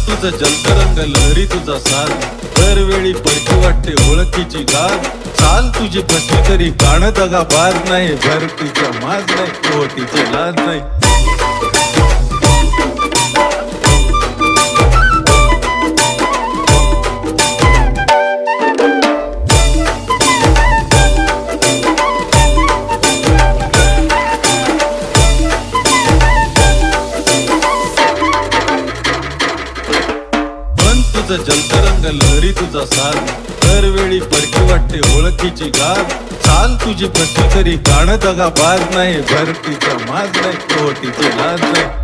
तुझं जलतरंग लहरी तुझा साज, दरवेळी परकी वाटते ओळखीची गाज. चाल तुझी फसली तरी कान दगा बाज नाही, भरतीचा माज नाही, ओटीची लाज नाही. तुझं जलतरंग लहरी तुझा साज, दरवेळी परकी वाटते ओळखीची गाज. चाल तुझी फसली तरी कान दगा बाज नाही, भरतीचा माज नाही, ओटीची लाज नाही.